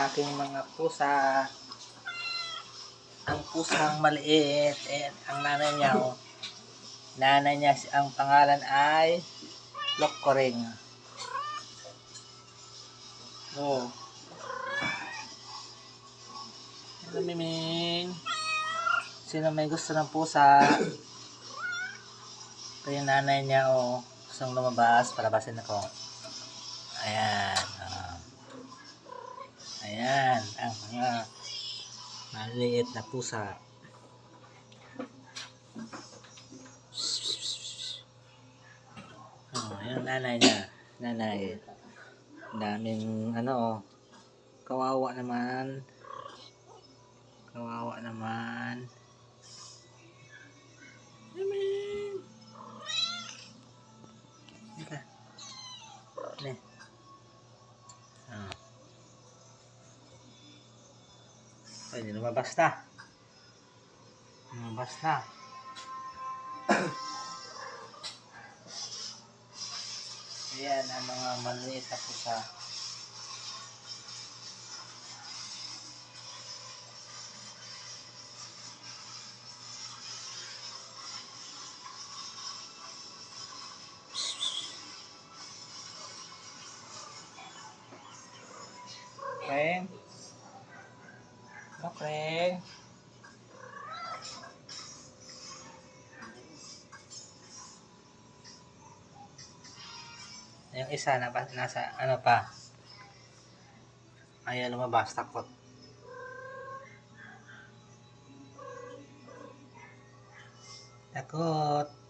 aking mga pusa. Ang pusang maliit. And ang nanay niya, ang pangalan ay Lokkoring. Oh. Hello, Miming. Sino may gusto ng pusa? Ito yung nanay niya, gustong lumabas. Palabasin ako. Ayan. Ayan. Ang mga maliit na pusa. Yung nanay niya. Nanay. Daming kawawa naman. Kawawa naman. Ika. Ne. Pwede lumabas na. Lumabas na. Ayan ang mga maliit na pusa. Kreng. Kreng. Yung isa na nasa pa. Ayaw lumabas, takot. Takot.